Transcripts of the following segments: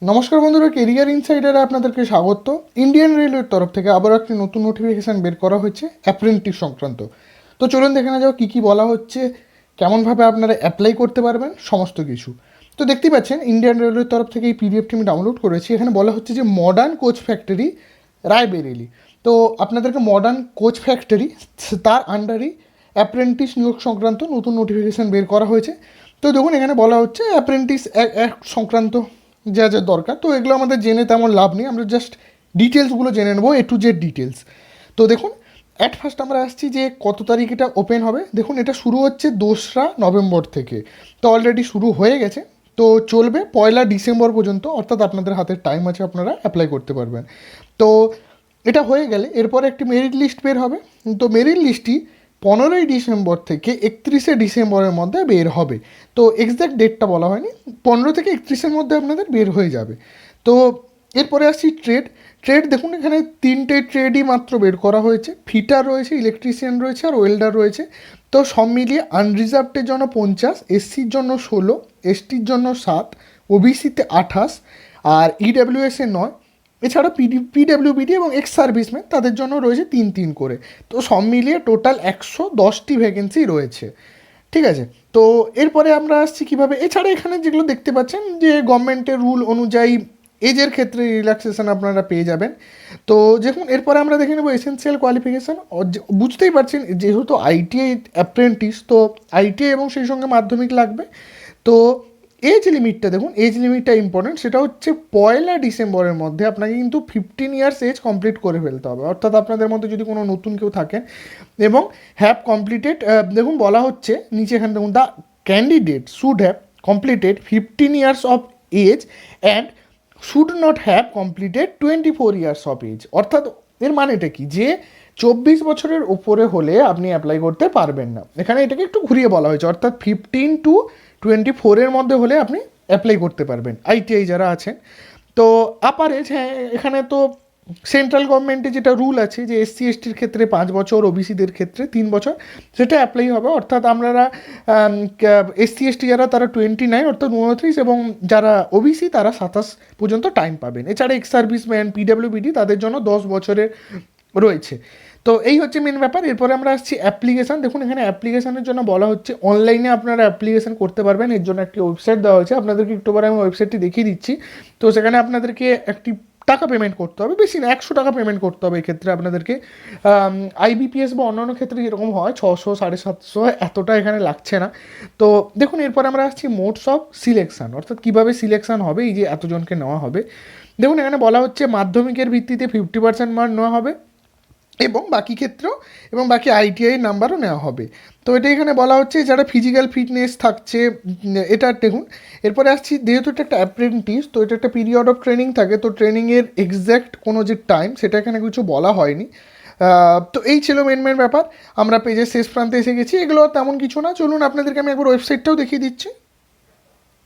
নমস্কার বন্ধুরা, কেরিয়ার ইনসাইডারে আপনাদেরকে স্বাগত। ইন্ডিয়ান রেলওয়ের তরফ থেকে আবার একটি নতুন নোটিফিকেশান বের করা হয়েছে অ্যাপ্রেন্টিস সংক্রান্ত। তো চলুন দেখে না যাও কী কী বলা হচ্ছে, কেমনভাবে আপনারা অ্যাপ্লাই করতে পারবেন, সমস্ত কিছু। তো দেখতেই পাচ্ছেন ইন্ডিয়ান রেলওয়ের তরফ থেকে এই পিডিএফটি আমি ডাউনলোড করেছি। এখানে বলা হচ্ছে যে মডার্ন কোচ ফ্যাক্টরি রায়বেরেলি। তো আপনাদেরকে মডার্ন কোচ ফ্যাক্টরি তার আন্ডারেই অ্যাপ্রেন্টিস নিয়োগ সংক্রান্ত নতুন নোটিফিকেশান বের করা হয়েছে। তো দেখুন এখানে বলা হচ্ছে অ্যাপ্রেন্টিস সংক্রান্ত যা যা দরকার, তো এগুলো আমাদের জেনে তেমন লাভ নেই, আমরা জাস্ট ডিটেলসগুলো জেনে নেবো, A to Z ডিটেলস। তো দেখুন অ্যাট ফার্স্ট আমরা আসছি যে কত তারিখ এটা ওপেন হবে। দেখুন এটা শুরু হচ্ছে 2রা নভেম্বর থেকে, তো অলরেডি শুরু হয়ে গেছে। তো চলবে 1লা ডিসেম্বর পর্যন্ত, অর্থাৎ আপনাদের হাতে টাইম আছে, আপনারা অ্যাপ্লাই করতে পারবেন। তো এটা হয়ে গেলে এরপরে একটি মেরিট লিস্ট বের হবে। তো মেরিট লিস্টটি 15ই ডিসেম্বর থেকে 31শে ডিসেম্বরের মধ্যে বের হবে। তো এক্স্যাক্ট ডেটটা বলা হয়নি, 15 থেকে 31-এর মধ্যে আপনাদের বের হয়ে যাবে। তো এরপরে আসছি ট্রেড দেখুন এখানে 3টে ট্রেডই মাত্র বের করা হয়েছে। ফিটার রয়েছে, ইলেকট্রিশিয়ান রয়েছে আর ওয়েল্ডার রয়েছে। তো সব মিলিয়ে আনরিজার্ভডের জন্য 50, এসসির জন্য 16, এসটির জন্য 7, ওবিসিতে 28 আর ইডাব্লিউএসে 9। এছাড়া পিডাব্লিউবিডি এবং এক্স সার্ভিসম্যান তাদের জন্য রয়েছে 3 করে। তো সব মিলিয়ে টোটাল 110টি ভ্যাকেন্সি রয়েছে, ঠিক আছে। তো এরপরে আমরা আসছি কীভাবে। এছাড়া এখানে যেগুলো দেখতে পাচ্ছেন যে গভর্নমেন্টের রুল অনুযায়ী এজের ক্ষেত্রে রিল্যাক্সেশন আপনারা পেয়ে যাবেন। তো দেখুন এরপরে আমরা দেখে নেব এসেনশিয়াল কোয়ালিফিকেশান। বুঝতেই পারছেন যেহেতু আইটিআই অ্যাপ্রেন্টিস, তো আইটিআই এবং সেই সঙ্গে মাধ্যমিক লাগবে। তো এজ লিমিটটা দেখুন, এজ লিমিটটা ইম্পর্টেন্ট, সেটা হচ্ছে 1লা ডিসেম্বরের মধ্যে আপনাকে কিন্তু 15 ইয়ার্স এজ কমপ্লিট করে ফেলতে হবে। অর্থাৎ আপনাদের মধ্যে যদি কোনো নতুন কেউ থাকেন এবং হ্যাভ কমপ্লিটেড, দেখুন বলা হচ্ছে নিচে এখানে দেখুন, the candidate should have completed 15 years of age and should not have completed 24 years of age. অর্থাৎ এর মানেটা কি, যে 24 বছরের ওপরে হলে আপনি অ্যাপ্লাই করতে পারবেন না। এখানে এটাকে একটু ঘুরিয়ে বলা হয়েছে, অর্থাৎ 15 to 24-এর মধ্যে হলে আপনি অ্যাপ্লাই করতে পারবেন আইটিআই যারা আছেন। তো আপার এজ, হ্যাঁ এখানে তো সেন্ট্রাল গভর্নমেন্টে যেটা রুল আছে যে এসসি এসটির ক্ষেত্রে 5 বছর, ওবিসিদের ক্ষেত্রে 3 বছর, সেটা অ্যাপ্লাই হবে। অর্থাৎ আপনারা এসসি এসটি যারা তারা 29 অর্থাৎ 29, এবং যারা ওবিসি তারা 27 পর্যন্ত টাইম পাবেন। এছাড়া এক্স সার্ভিসম্যান, পিডাব্লিউবিডি তাদের জন্য 10 বছরের রয়েছে। তো এই হচ্ছে মেন ব্যাপার। এরপরে আমরা আসছি অ্যাপ্লিকেশান। দেখুন এখানে অ্যাপ্লিকেশানের জন্য বলা হচ্ছে অনলাইনে আপনারা অ্যাপ্লিকেশান করতে পারবেন। এর জন্য একটি ওয়েবসাইট দেওয়া হয়েছে, আপনাদেরকে একটু পরে আমি ওয়েবসাইটটি দেখিয়ে দিচ্ছি। তো সেখানে আপনাদেরকে একটি টাকা পেমেন্ট করতে হবে, বেশি না 100 টাকা পেমেন্ট করতে হবে। এক্ষেত্রে আপনাদেরকে আইবিপিএস বা অন্যান্য ক্ষেত্রে যেরকম হয় 600, 750, এতটা এখানে লাগছে না। তো দেখুন এরপরে আমরা আসছি মোডস অফ সিলেকশান, অর্থাৎ কীভাবে সিলেকশান হবে, এই যে এতজনকে নেওয়া হবে। দেখুন এখানে বলা হচ্ছে মাধ্যমিকের ভিত্তিতে 50% মার্ক নেওয়া হবে এবং বাকি ক্ষেত্রেও এবং বাকি আইটিআই নাম্বারও নেওয়া হবে। তো এটা এখানে বলা হচ্ছে যারা ফিজিক্যাল ফিটনেস থাকছে, এটা দেখুন। এরপরে আসছি, যেহেতু এটা একটা অ্যাপ্রেন্টিস, তো এটা একটা পিরিয়ড অফ ট্রেনিং থাকে। তো ট্রেনিংয়ের এক্স্যাক্ট কোনো যে টাইম সেটা এখানে কিছু বলা হয়নি। তো এই ছিল মেন ব্যাপার। আমরা পেজের শেষ প্রান্তে এসে গেছি। এগুলো তেমন কিছু না, চলুন আপনাদেরকে আমি একবার ওয়েবসাইটটাও দেখিয়ে দিচ্ছি।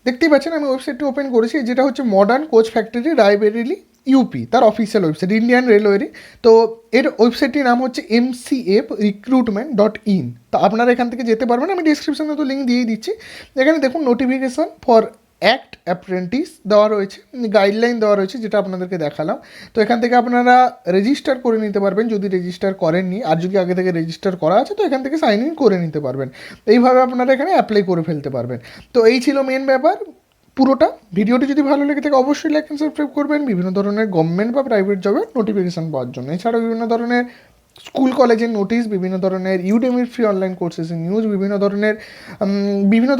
দেখতেই পাচ্ছেন আমি ওয়েবসাইটটি ওপেন করেছি, যেটা হচ্ছে modern coach factory Raebareli UP, তার অফিসিয়াল ওয়েবসাইট ইন্ডিয়ান রেলওয়েরই। তো এর ওয়েবসাইটটির নাম হচ্ছে mcfrecruitment.in। তো আপনারা এখান থেকে যেতে পারবেন, আমি ডিসক্রিপশনে তো লিঙ্ক দিয়েই দিচ্ছি। এখানে দেখুন নোটিফিকেশান ফর অ্যাক্ট অ্যাপ্রেন্টিস দেওয়া রয়েছে, গাইডলাইন দেওয়া রয়েছে, যেটা আপনাদেরকে দেখালাম। তো এখান থেকে আপনারা রেজিস্টার করে নিতে পারবেন যদি রেজিস্টার করেননি, আর যদি আগে থেকে রেজিস্টার করা আছে তো এখান থেকে সাইন ইন করে নিতে পারবেন। এইভাবে আপনারা এখানে অ্যাপ্লাই করে ফেলতে পারবেন। তো এই ছিল মেন ব্যাপার পুরোটা। ভিডিওটি যদি ভালো লেগে থাকে অবশ্যই লাইক অ্যান্ড সাবস্ক্রাইব করবেন বিভিন্ন ধরনের গভর্নমেন্ট বা প্রাইভেট জবের নোটিফিকেশান পাওয়ার জন্য। এছাড়াও বিভিন্ন ধরনের স্কুল কলেজের নোটিশ, বিভিন্ন ধরনের ইউডেমির ফ্রি অনলাইন কোর্সেসের নিউজ, বিভিন্ন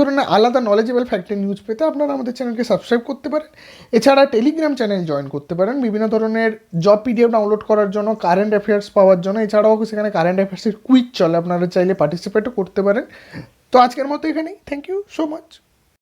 ধরনের আলাদা নলেজেবল ফ্যাক্টের নিউজ পেতে আপনারা আমাদের চ্যানেলকে সাবস্ক্রাইব করতে পারেন। এছাড়া টেলিগ্রাম চ্যানেল জয়েন করতে পারেন বিভিন্ন ধরনের জব পিডিএফ ডাউনলোড করার জন্য, কারেন্ট অ্যাফেয়ার্স পাওয়ার জন্য। এছাড়াও সেখানে কারেন্ট অ্যাফেয়ার্সের কুইজ চলে, আপনারা চাইলে পার্টিসিপেটও করতে পারেন। তো আজকের মতো এখানেই, থ্যাংক ইউ সো মাচ।